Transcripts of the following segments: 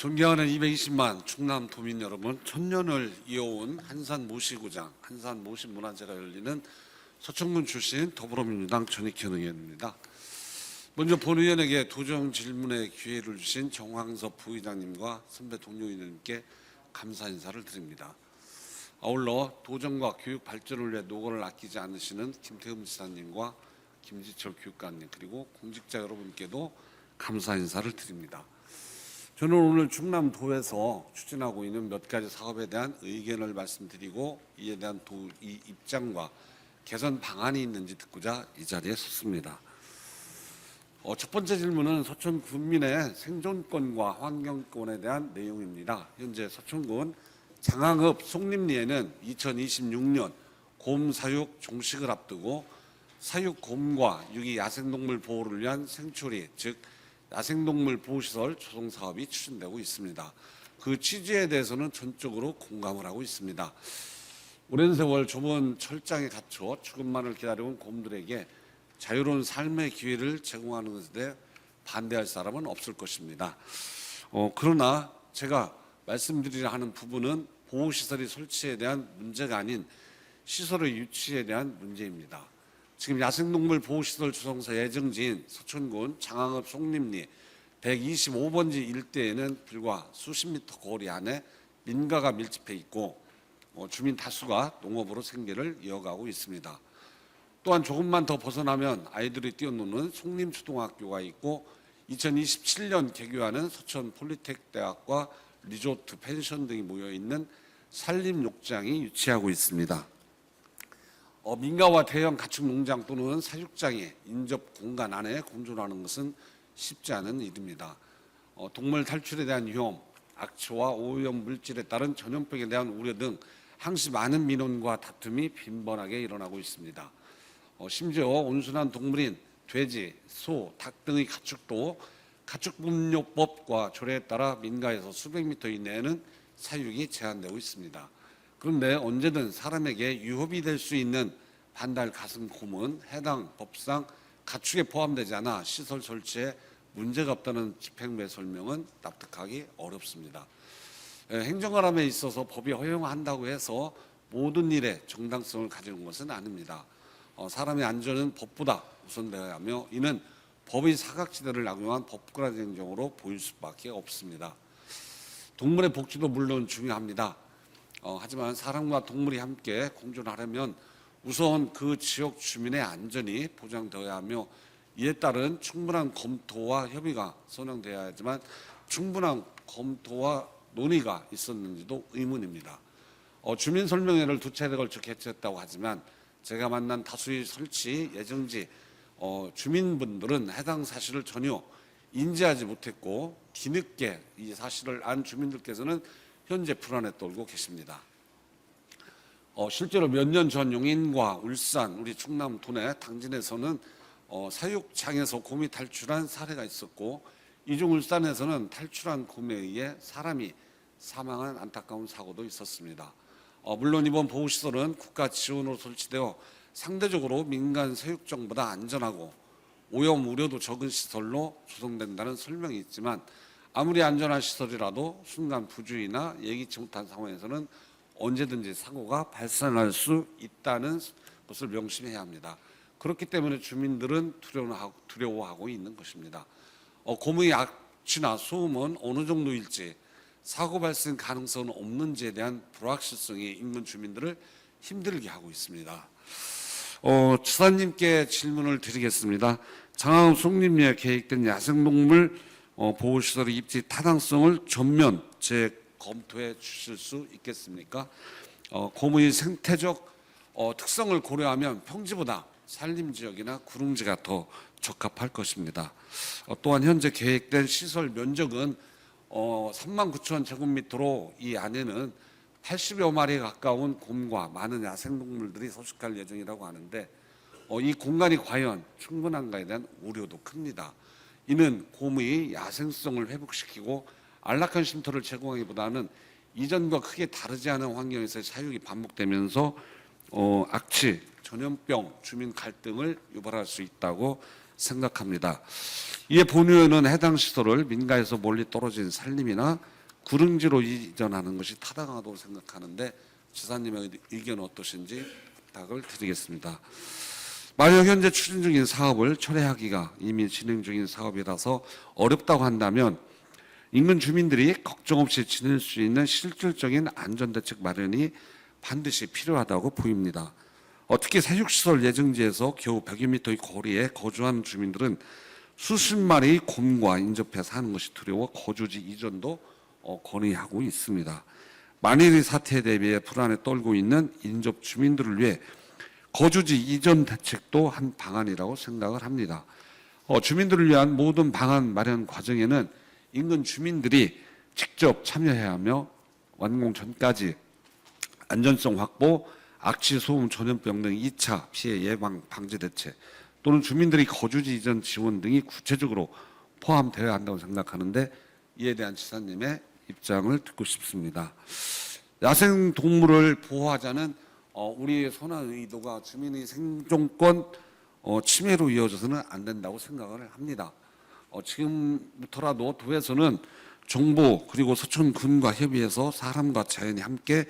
존경하는 220만 충남 도민 여러분, 천년을 이어온 한산 모시구장, 한산 모시문화제가 열리는 서천군 출신 더불어민주당 전익현 의원입니다. 먼저 본 의원에게 도정 질문의 기회를 주신 정황섭 부의장님과 선배 동료 의원님께 감사 인사를 드립니다. 아울러 도정과 교육 발전을 위해 노고를 아끼지 않으시는 김태흠 지사님과 김지철 교육감님 그리고 공직자 여러분께도 감사 인사를 드립니다. 저는 오늘 충남도에서 추진하고 있는 몇 가지 사업에 대한 의견을 말씀드리고 이에 대한 도의 입장과 개선 방안이 있는지 듣고자 이 자리에 섰습니다. 첫 번째 질문은 서천 군민의 생존권과 환경권에 대한 내용입니다. 현재 서천군 장항읍 송림리에는 2026년 곰 사육 종식을 앞두고 사육 곰과 유기 야생동물 보호를 위한 생초리, 즉 야생동물 보호시설 조성 사업이 추진되고 있습니다. 그 취지에 대해서는 전적으로 공감을 하고 있습니다. 오랜 세월 좁은 철장에 갇혀 죽음만을 기다려온 곰들에게 자유로운 삶의 기회를 제공하는 것에 대해 반대할 사람은 없을 것입니다. 그러나 제가 말씀드리려 하는 부분은 보호시설이 설치에 대한 문제가 아닌 시설의 유치에 대한 문제입니다. 지금 야생동물 보호시설 조성사 예정지인 서천군 장항읍 송림리 125번지 일대에는 불과 수십 미터 거리 안에 민가가 밀집해 있고 주민 다수가 농업으로 생계를 이어가고 있습니다. 또한 조금만 더 벗어나면 아이들이 뛰어노는 송림초등학교가 있고 2027년 개교하는 서천 폴리텍대학과 리조트, 펜션 등이 모여있는 산림욕장이 유치하고 있습니다. 민가와 대형 가축 농장 또는 사육장의 인접 공간 안에 공존하는 것은 쉽지 않은 일입니다. 동물 탈출에 대한 위험, 악취와 오염 물질에 따른 전염병에 대한 우려 등 항시 많은 민원과 다툼이 빈번하게 일어나고 있습니다. 심지어 온순한 동물인 돼지, 소, 닭 등의 가축도 가축분뇨법과 조례에 따라 민가에서 수백 미터 이내에는 사육이 제한되고 있습니다. 그런데 언제든 사람에게 유협이 될 수 있는 반달 가슴곰은 해당 법상 가축에 포함되지 않아 시설 설치에 문제가 없다는 집행부의 설명은 납득하기 어렵습니다. 행정관함에 있어서 법이 허용한다고 해서 모든 일에 정당성을 가지는 것은 아닙니다. 사람의 안전은 법보다 우선되어야 하며 이는 법의 사각지대를 악용한 법꾸라지 행정으로 보일 수밖에 없습니다. 동물의 복지도 물론 중요합니다. 하지만 사람과 동물이 함께 공존하려면 우선 그 지역 주민의 안전이 보장되어야 하며 이에 따른 충분한 검토와 협의가 선행되어야 하지만 충분한 검토와 논의가 있었는지도 의문입니다. 주민설명회를 2차례에 걸쳐 개최했다고 하지만 제가 만난 다수의 설치 예정지 주민분들은 해당 사실을 전혀 인지하지 못했고 뒤늦게 이 사실을 안 주민들께서는 현재 불안에 떨고 계십니다. 실제로 몇 년 전 용인과 울산, 우리 충남 도내 당진에서는 사육장에서 곰이 탈출한 사례가 있었고 이중 울산에서는 탈출한 곰에 의해 사람이 사망한 안타까운 사고도 있었습니다. 물론 이번 보호시설은 국가 지원으로 설치되어 상대적으로 민간 사육장보다 안전하고 오염 우려도 적은 시설로 조성된다는 설명이 있지만 아무리 안전한 시설이라도 순간 부주의나 예기치 못한 상황에서는 언제든지 사고가 발생할 수 있다는 것을 명심해야 합니다. 그렇기 때문에 주민들은 두려워하고 있는 것입니다. 곰의 악취나 소음은 어느 정도일지 사고 발생 가능성은 없는지에 대한 불확실성이 인근 주민들을 힘들게 하고 있습니다. 지사님께 질문을 드리겠습니다. 장항읍 송림리에 계획된 야생동물 보호시설의 입지 타당성을 전면 재검토해 주실 수 있겠습니까? 곰의 생태적 특성을 고려하면 평지보다 산림지역이나 구릉지가 더 적합할 것입니다. 또한 현재 계획된 시설 면적은 39,000 제곱미터로 이 안에는 80여 마리에 가까운 곰과 많은 야생동물들이 서식할 예정이라고 하는데 이 공간이 과연 충분한가에 대한 우려도 큽니다. 이는 곰의 야생성을 회복시키고 안락한 쉼터를 제공하기보다는 이전과 크게 다르지 않은 환경에서의 사육이 반복되면서 악취, 전염병, 주민 갈등을 유발할 수 있다고 생각합니다. 이에 본 의원은 해당 시설을 민가에서 멀리 떨어진 산림이나 구릉지로 이전하는 것이 타당하다고 생각하는데 지사님의 의견은 어떠신지 부탁을 드리겠습니다. 만약 현재 추진 중인 사업을 철회하기가 이미 진행 중인 사업이라서 어렵다고 한다면 인근 주민들이 걱정 없이 지낼 수 있는 실질적인 안전대책 마련이 반드시 필요하다고 보입니다. 특히 사육시설 예정지에서 겨우 100여 미터의 거리에 거주하는 주민들은 수십 마리의 곰과 인접해 사는 것이 두려워 거주지 이전도 건의하고 있습니다. 만일의 사태에 대비해 불안에 떨고 있는 인접 주민들을 위해 거주지 이전 대책도 한 방안이라고 생각을 합니다. 주민들을 위한 모든 방안 마련 과정에는 인근 주민들이 직접 참여해야 하며 완공 전까지 안전성 확보, 악취, 소음, 전염병 등 2차 피해 예방 방지 대책 또는 주민들이 거주지 이전 지원 등이 구체적으로 포함되어야 한다고 생각하는데 이에 대한 지사님의 입장을 듣고 싶습니다. 야생 동물을 보호하자는 우리의 선한 의도가 주민의 생존권 침해로 이어져서는 안 된다고 생각을 합니다. 지금부터라도 도에서는 정부 그리고 서천군과 협의해서 사람과 자연이 함께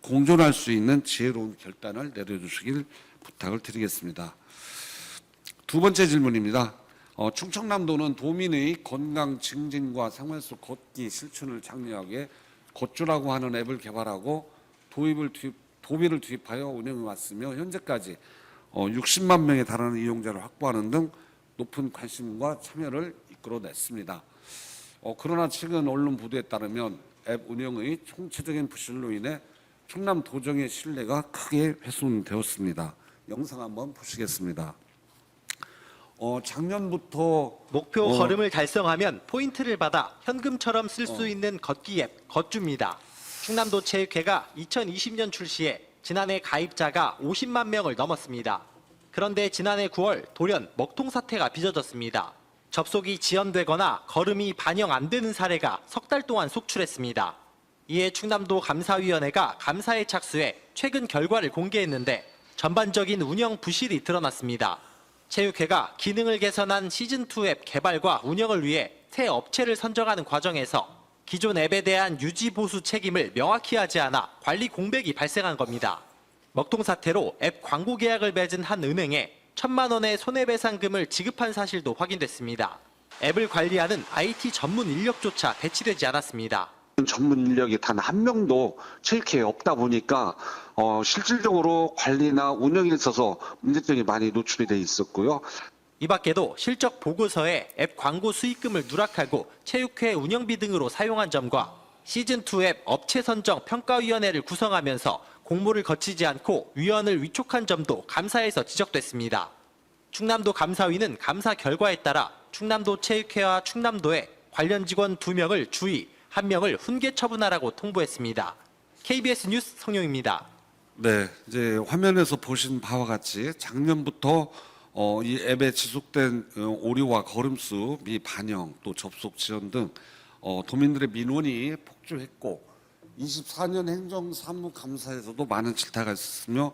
공존할 수 있는 지혜로운 결단을 내려주시길 부탁을 드리겠습니다. 두 번째 질문입니다. 충청남도는 도민의 건강 증진과 생활 속 걷기 실천을 장려하게 걷주라고 하는 앱을 개발하고 도비를 투입하여 운영해 왔으며 현재까지 60만 명에 달하는 이용자를 확보하는 등 높은 관심과 참여를 이끌어냈습니다. 그러나 최근 언론 보도에 따르면 앱 운영의 총체적인 부실로 인해 충남 도정의 신뢰가 크게 훼손되었습니다. 영상 한번 보시겠습니다. 작년부터 목표 걸음을 달성하면 포인트를 받아 현금처럼 쓸 수 있는 걷기 앱 걷주입니다. 충남도 체육회가 2020년 출시해 지난해 가입자가 50만 명을 넘었습니다. 그런데 지난해 9월 돌연 먹통 사태가 빚어졌습니다. 접속이 지연되거나 걸음이 반영 안 되는 사례가 석 달 동안 속출했습니다. 이에 충남도 감사위원회가 감사에 착수해 최근 결과를 공개했는데 전반적인 운영 부실이 드러났습니다. 체육회가 기능을 개선한 시즌2 앱 개발과 운영을 위해 새 업체를 선정하는 과정에서 기존 앱에 대한 유지 보수 책임을 명확히 하지 않아 관리 공백이 발생한 겁니다. 먹통 사태로 앱 광고 계약을 맺은 한 은행에 1,000만 원의 손해배상금을 지급한 사실도 확인됐습니다. 앱을 관리하는 IT 전문 인력조차 배치되지 않았습니다. 전문 인력이 단 한 명도 체육회에 없다 보니까 실질적으로 관리나 운영에 있어서 문제점이 많이 노출이 돼 있었고요. 이 밖에도 실적 보고서에 앱 광고 수익금을 누락하고 체육회 운영비 등으로 사용한 점과 시즌2 앱 업체 선정 평가위원회를 구성하면서 공모를 거치지 않고 위원을 위촉한 점도 감사에서 지적됐습니다. 충남도 감사위는 감사 결과에 따라 충남도 체육회와 충남도에 관련 직원 2명을 주의, 1명을 훈계 처분하라고 통보했습니다. KBS 뉴스 성용입니다. 네, 이제 화면에서 보신 바와 같이 작년부터 이 앱에 지속된 오류와 걸음수, 미반영, 또 접속 지연 등 도민들의 민원이 폭주했고 24년 행정사무감사에서도 많은 질타가 있었으며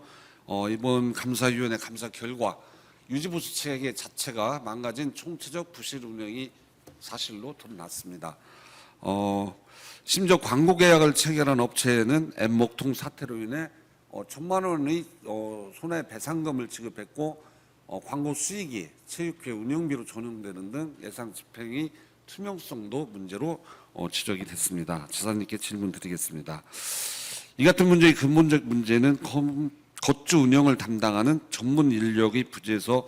이번 감사위원회 감사 결과 유지보수 체계 자체가 망가진 총체적 부실 운영이 사실로 드러났습니다. 심지어 광고 계약을 체결한 업체에는 앱 먹통 사태로 인해 1,000만 원의 손해배상금을 지급했고 광고 수익이 체육회 운영비로 전용되는 등 예상 집행의 투명성도 문제로 지적이 됐습니다. 지사님께 질문 드리겠습니다. 이 같은 문제의 근본적 문제는 걷주 운영을 담당하는 전문 인력의 부재에서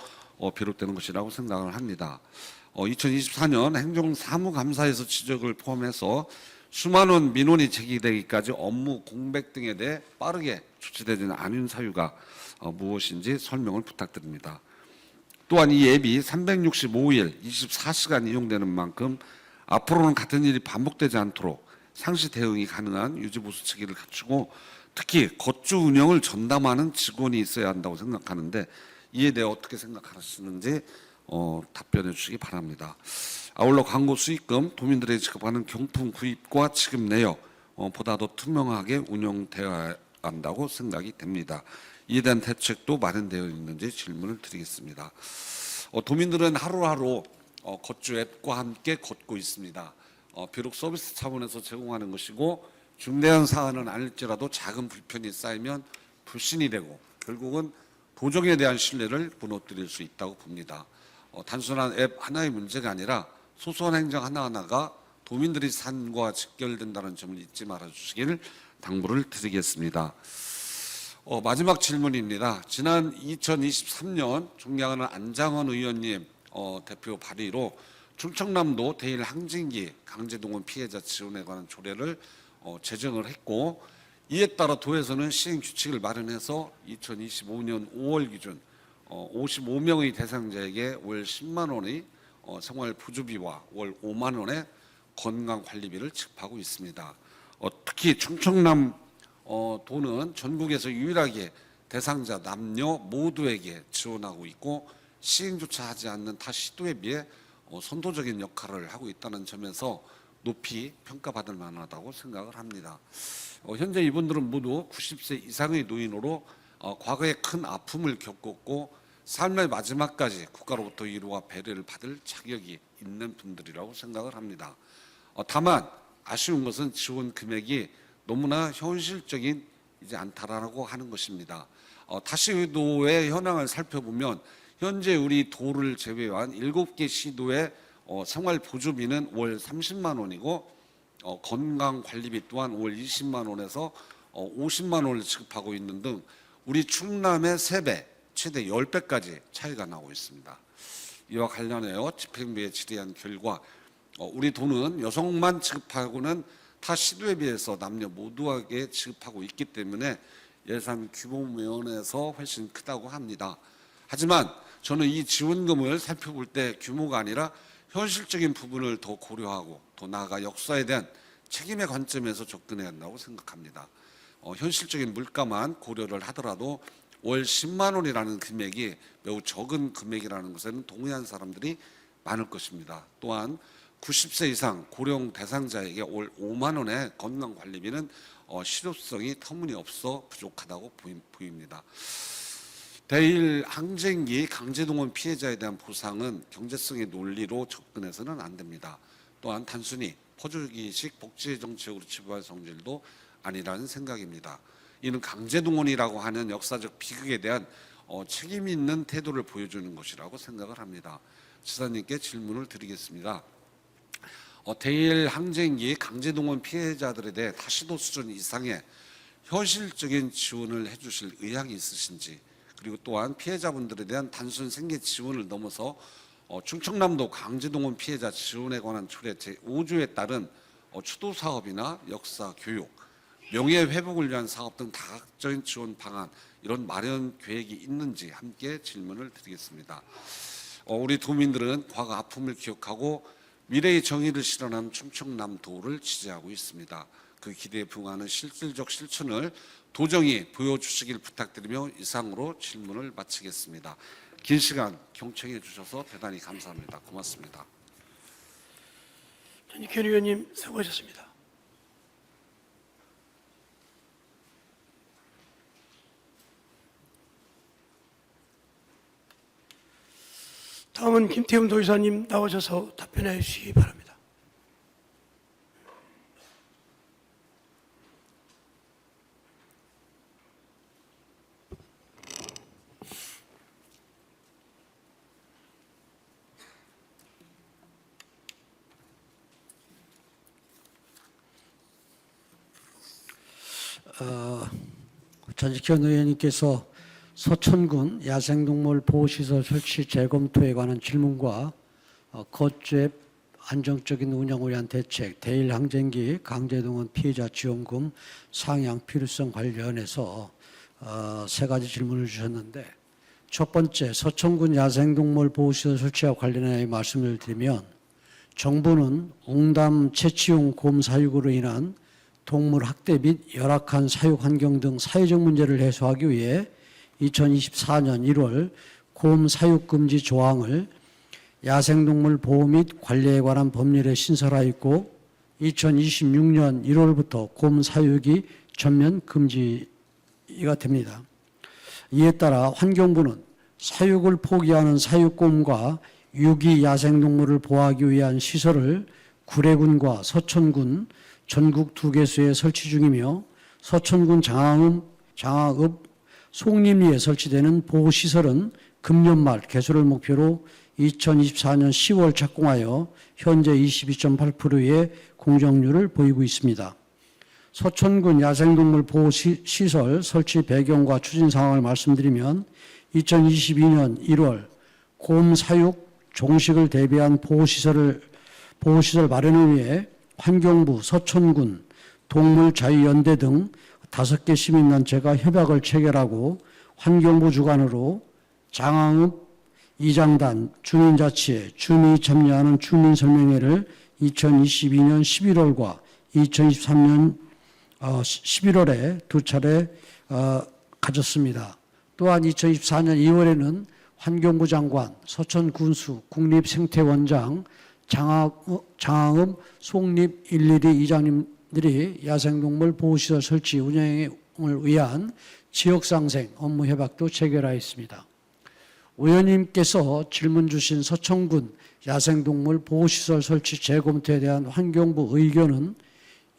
비롯되는 것이라고 생각을 합니다. 2024년 행정사무감사에서 지적을 포함해서 수많은 민원이 제기되기까지 업무 공백 등에 대해 빠르게 조치되지는 않은 사유가 무엇인지 설명을 부탁드립니다. 또한 이 앱이 365일 24시간 이용되는 만큼 앞으로는 같은 일이 반복되지 않도록 상시 대응이 가능한 유지보수 체계를 갖추고 특히 걷주 운영을 전담하는 직원이 있어야 한다고 생각하는데 이에 대해 어떻게 생각하시는지 답변해 주시기 바랍니다. 아울러 광고 수익금, 도민들에게 지급하는 경품 구입과 지급 내역 보다 더 투명하게 운영되어야 한다고 생각이 됩니다. 이에 대한 대책도 마련되어 있는지 질문을 드리겠습니다. 도민들은 하루하루 걷주 앱과 함께 걷고 있습니다. 비록 서비스 차원에서 제공하는 것이고 중대한 사안은 아닐지라도 작은 불편이 쌓이면 불신이 되고 결국은 도정에 대한 신뢰를 무너뜨릴 수 있다고 봅니다. 단순한 앱 하나의 문제가 아니라 소소한 행정 하나하나가 도민들의 삶과 직결된다는 점을 잊지 말아주시길 당부를 드리겠습니다. 마지막 질문입니다. 지난 2023년 존경하는 안장원 의원님 대표 발의로 충청남도 대일 항쟁기 강제동원 피해자 지원에 관한 조례를 제정을 했고, 이에 따라 도에서는 시행 규칙을 마련해서 2025년 5월 기준 55명의 대상자에게 월 10만 원의 생활 보조비와 월 5만 원의 건강관리비를 지급하고 있습니다. 특히 충청남 도는 전국에서 유일하게 대상자 남녀 모두에게 지원하고 있고 시행조차 하지 않는 타 시도에 비해 선도적인 역할을 하고 있다는 점에서 높이 평가받을 만하다고 생각을 합니다. 현재 이분들은 모두 90세 이상의 노인으로 과거에 큰 아픔을 겪었고 삶의 마지막까지 국가로부터 위로와 배려를 받을 자격이 있는 분들이라고 생각을 합니다. 다만 아쉬운 것은 지원 금액이 너무나 현실적이지 않다라고 하는 것입니다. 타시도의 현황을 살펴보면 현재 우리 도를 제외한 7개 시도의 생활 보조비는 월 30만 원이고 건강관리비 또한 월 20만 원에서 50만 원을 지급하고 있는 등 우리 충남의 3배, 최대 10배까지 차이가 나고 있습니다. 이와 관련하여 집행부에 질의한 결과 우리 도는 여성만 지급하고는 타 시도에 비해서 남녀 모두에게 지급하고 있기 때문에 예산 규모 면에서 훨씬 크다고 합니다. 하지만 저는 이 지원금을 살펴볼 때 규모가 아니라 현실적인 부분을 더 고려하고 더 나아가 역사에 대한 책임의 관점에서 접근해야 한다고 생각합니다. 현실적인 물가만 고려를 하더라도 월 10만 원이라는 금액이 매우 적은 금액이라는 것에는 동의한 사람들이 많을 것입니다. 또한 90세 이상 고령 대상자에게 월 5만 원의 건강관리비는 실효성이 터무니없어 부족하다고 보입니다. 대일 항쟁기 강제동원 피해자에 대한 보상은 경제성의 논리로 접근해서는 안 됩니다. 또한 단순히 퍼주기식 복지 정책으로 치부할 성질도 아니라는 생각입니다. 이는 강제동원이라고 하는 역사적 비극에 대한 책임 있는 태도를 보여주는 것이라고 생각을 합니다. 지사님께 질문을 드리겠습니다. 대일 항쟁기 강제동원 피해자들에 대해 타시도 수준 이상의 현실적인 지원을 해주실 의향이 있으신지, 그리고 또한 피해자분들에 대한 단순 생계 지원을 넘어서 충청남도 강제동원 피해자 지원에 관한 조례 제5조에 따른 추도 사업이나 역사 교육, 명예회복을 위한 사업 등 다각적인 지원 방안 이런 마련 계획이 있는지 함께 질문을 드리겠습니다. 우리 도민들은 과거 아픔을 기억하고 미래의 정의를 실현한 충청남도를 지지하고 있습니다. 그 기대에 부응하는 실질적 실천을 도정이 보여주시길 부탁드리며 이상으로 질문을 마치겠습니다. 긴 시간 경청해 주셔서 대단히 감사합니다. 고맙습니다. 전익현 의원님 수고하셨습니다. 다음은 김태훈 도지사님 나오셔서 답변해 주시기 바랍니다. 전익현 의원님께서 서천군 야생동물 보호시설 설치 재검토에 관한 질문과 거주앱 안정적인 운영을 위한 대책, 대일 항쟁기 강제동원 피해자 지원금 상향 필요성 관련해서 3가지 질문을 주셨는데, 첫 번째 서천군 야생동물 보호시설 설치와 관련해 말씀을 드리면, 정부는 옹담 채취용 곰 사육으로 인한 동물 학대 및 열악한 사육 환경 등 사회적 문제를 해소하기 위해 2024년 1월 곰 사육 금지 조항을 야생동물 보호 및 관리에 관한 법률에 신설하였고 2026년 1월부터 곰 사육이 전면 금지가 됩니다. 이에 따라 환경부는 사육을 포기하는 사육곰과 유기 야생동물을 보호하기 위한 시설을 구례군과 서천군 전국 2개소에 설치 중이며 서천군 장화읍 송림리에 설치되는 보호시설은 금년 말 개소를 목표로 2024년 10월 착공하여 현재 22.8%의 공정률을 보이고 있습니다. 서천군 야생동물 보호시설 설치 배경과 추진 상황을 말씀드리면 2022년 1월 곰 사육 종식을 대비한 보호시설 마련을 위해 환경부, 서천군, 동물자유연대 등 5개 시민단체가 협약을 체결하고 환경부 주관으로 장항읍 이장단, 주민자치회, 주민이 참여하는 주민설명회를 2022년 11월과 2023년 11월에 2차례 가졌습니다. 또한 2024년 2월에는 환경부 장관, 서천군수 국립생태원장, 장항읍 송립 112 이장님들이 야생동물 보호시설 설치 운영을 위한 지역상생 업무 협약도 체결하였습니다. 의원님께서 질문 주신 서천군 야생동물 보호시설 설치 재검토에 대한 환경부 의견은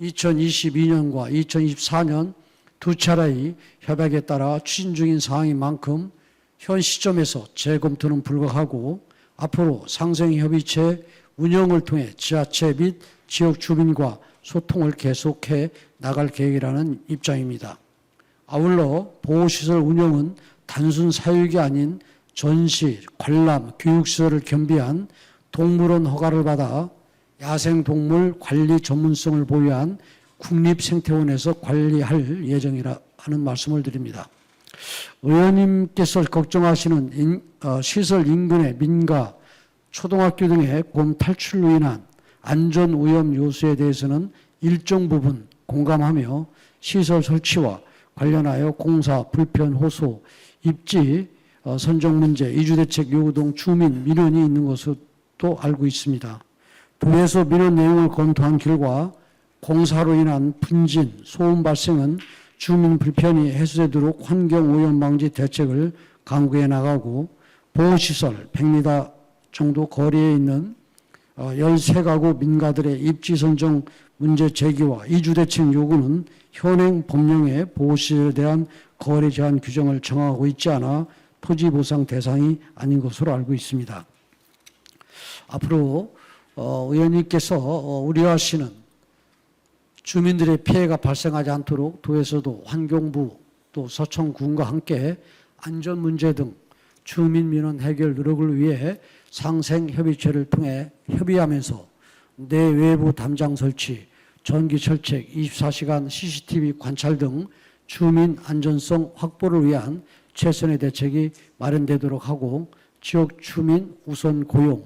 2022년과 2024년 2차례의 협약에 따라 추진 중인 사항인 만큼 현 시점에서 재검토는 불가하고 앞으로 상생협의체 운영을 통해 지자체 및 지역 주민과 소통을 계속해 나갈 계획이라는 입장입니다. 아울러 보호시설 운영은 단순 사육이 아닌 전시, 관람, 교육시설을 겸비한 동물원 허가를 받아 야생동물 관리 전문성을 보유한 국립생태원에서 관리할 예정이라 하는 말씀을 드립니다. 의원님께서 걱정하시는 시설 인근의 민가, 초등학교 등의 곰 탈출로 인한 안전 위험 요소에 대해서는 일정 부분 공감하며 시설 설치와 관련하여 공사, 불편, 호소, 입지, 선정 문제, 이주대책 요구 등 주민 민원이 있는 것으로 알고 있습니다. 도에서 민원 내용을 검토한 결과 공사로 인한 분진, 소음 발생은 주민 불편이 해소되도록 환경오염 방지 대책을 강구해 나가고 보호시설 100m 정도 거리에 있는 13가구 민가들의 입지 선정 문제 제기와 이주대책 요구는 현행 법령에 보호시설에 대한 거래 제한 규정을 정하고 있지 않아 토지 보상 대상이 아닌 것으로 알고 있습니다. 앞으로 의원님께서 우려하시는 주민들의 피해가 발생하지 않도록 도에서도 환경부 또 서천군과 함께 안전 문제 등 주민 민원 해결 노력을 위해 상생협의체를 통해 협의하면서 내외부 담장 설치, 전기 철책, 24시간 CCTV 관찰 등 주민 안전성 확보를 위한 최선의 대책이 마련되도록 하고 지역 주민 우선 고용,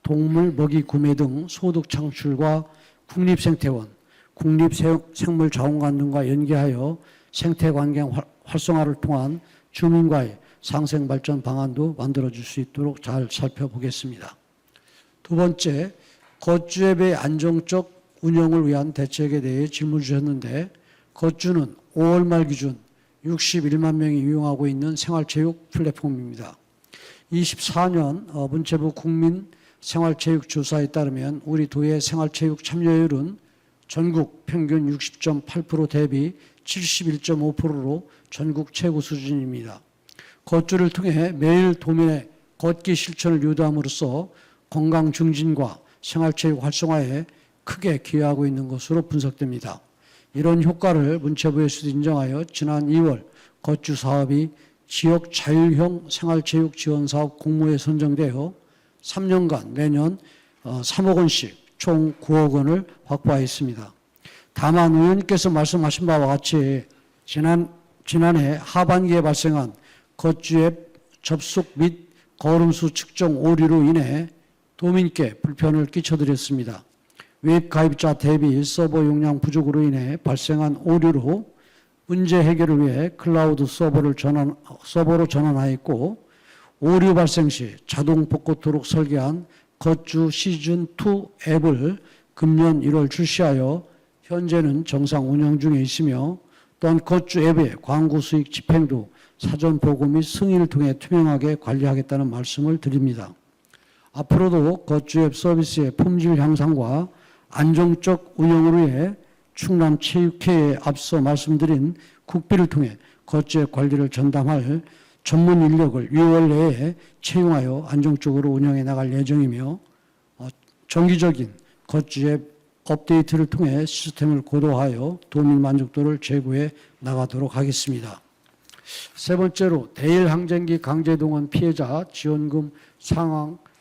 동물 먹이 구매 등 소득 창출과 국립생태원, 국립생물자원관 등과 연계하여 생태환경 활성화를 통한 주민과의 상생발전 방안도 만들어줄 수 있도록 잘 살펴보겠습니다. 두 번째, 겉주앱의 안정적 운영을 위한 대책에 대해 질문 주셨는데 겉주는 5월 말 기준 61만 명이 이용하고 있는 생활체육 플랫폼입니다. 24년 문체부 국민생활체육조사에 따르면 우리 도의 생활체육 참여율은 전국 평균 60.8% 대비 71.5%로 전국 최고 수준입니다. 겉주를 통해 매일 도민의 걷기 실천을 유도함으로써 건강 증진과 생활체육 활성화에 크게 기여하고 있는 것으로 분석됩니다. 이런 효과를 문체부에서도 인정하여 지난 2월 겉주 사업이 지역 자율형 생활체육 지원사업 공모에 선정되어 3년간 매년 3억 원씩 총 9억 원을 확보하였습니다. 다만 의원님께서 말씀하신 바와 같이 지난해 하반기에 발생한 겉주앱 접속 및 걸음수 측정 오류로 인해 도민께 불편을 끼쳐드렸습니다. 웹 가입자 대비 서버 용량 부족으로 인해 발생한 오류로 문제 해결을 위해 클라우드 서버로 전환하였고 오류 발생 시 자동 복구토록 설계한 겉주 시즌2 앱을 금년 1월 출시하여 현재는 정상 운영 중에 있으며 또한 겉주 앱의 광고 수익 집행도 사전 보고 및 승인을 통해 투명하게 관리하겠다는 말씀을 드립니다. 앞으로도 겉주 앱 서비스의 품질 향상과 안정적 운영을 위해 충남체육회에 앞서 말씀드린 국비를 통해 거주앱 관리를 전담할 전문 인력을 6월 내에 채용하여 안정적으로 운영해 나갈 예정이며 정기적인 거주앱 업데이트를 통해 시스템을 고도화하여 도민 만족도를 제고해 나가도록 하겠습니다. 세 번째로 대일 항쟁기 강제동원 피해자 지원금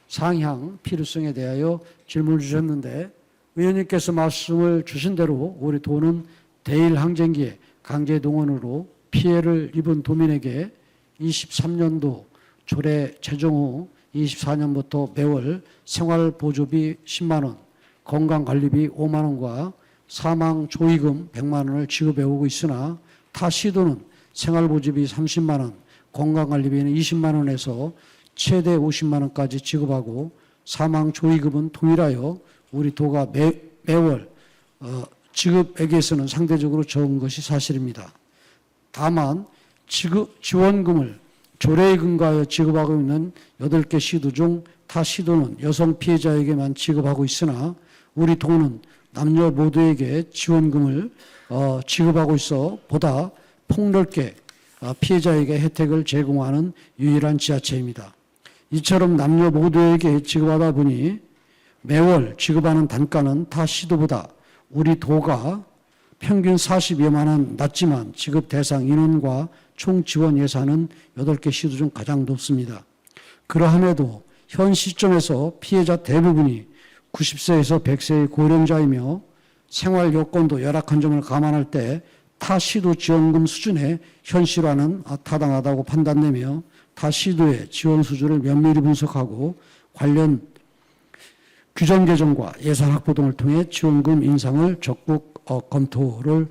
상향 필요성에 대하여 질문을 주셨는데 의원님께서 말씀을 주신 대로 우리 도는 대일 항쟁기의 강제동원으로 피해를 입은 도민에게 23년도 조례 제정 후 24년부터 매월 생활보조비 10만 원, 건강관리비 5만 원과 사망 조의금 100만 원을 지급해 오고 있으나 타 시도는 생활보조비 30만 원, 건강관리비는 20만 원에서 최대 50만 원까지 지급하고 사망 조의금은 동일하여 우리 도가 매월 지급액에서는 상대적으로 적은 것이 사실입니다. 다만 지원금을 조례에 근거하여 지급하고 있는 8개 시도 중 타 시도는 여성 피해자에게만 지급하고 있으나 우리 도는 남녀 모두에게 지원금을 지급하고 있어 보다 폭넓게 피해자에게 혜택을 제공하는 유일한 지자체입니다. 이처럼 남녀 모두에게 지급하다 보니 매월 지급하는 단가는 타 시도보다 우리 도가 평균 40여만 원 낮지만 지급 대상 인원과 총 지원 예산은 8개 시도 중 가장 높습니다. 그러함에도 현 시점에서 피해자 대부분이 90세에서 100세의 고령자이며 생활 여건도 열악한 점을 감안할 때 타 시도 지원금 수준의 현실화는 타당하다고 판단되며 타 시도의 지원 수준을 면밀히 분석하고 관련 규정 개정과 예산 확보 등을 통해 지원금 인상을 적극 검토를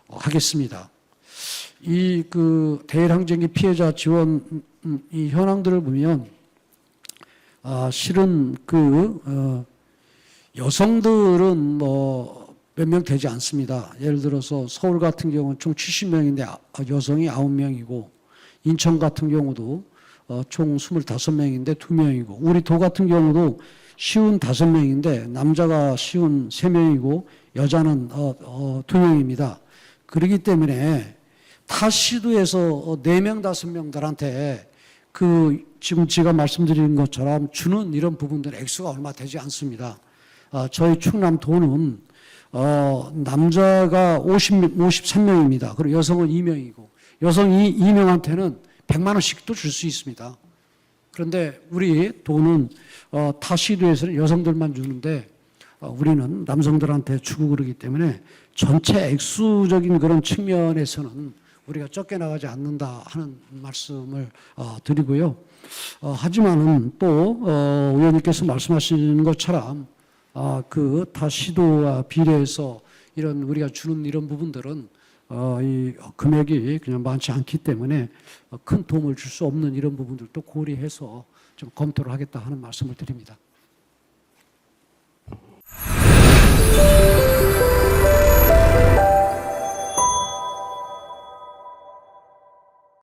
하겠습니다. 이 대일 항쟁기 피해자 지원 이 현황들을 보면 실은 여성들은 뭐 몇 명 되지 않습니다. 예를 들어서 서울 같은 경우는 총 70명인데 여성이 9명이고 인천 같은 경우도 총 25명인데 2명이고 우리 도 같은 경우도 55명인데 남자가 53명이고 여자는 2명입니다. 그렇기 때문에 타 시도에서 4명, 5명들한테 지금 제가 말씀드린 것처럼 주는 이런 부분들 액수가 얼마 되지 않습니다. 저희 충남도는 남자가 53명입니다. 그리고 여성은 2명이고 여성 2명한테는 100만 원씩도 줄 수 있습니다. 그런데 우리 도는 타 시도에서는 여성들만 주는데 우리는 남성들한테 주고 그러기 때문에 전체 액수적인 그런 측면에서는 우리가 적게 나가지 않는다 하는 말씀을 드리고요. 하지만은 또 의원님께서 말씀하시는 것처럼 타 시도와 비례해서 이런 우리가 주는 이런 부분들은 이 금액이 그냥 많지 않기 때문에 큰 도움을 줄 수 없는 이런 부분들도 고려해서 좀 검토를 하겠다 하는 말씀을 드립니다.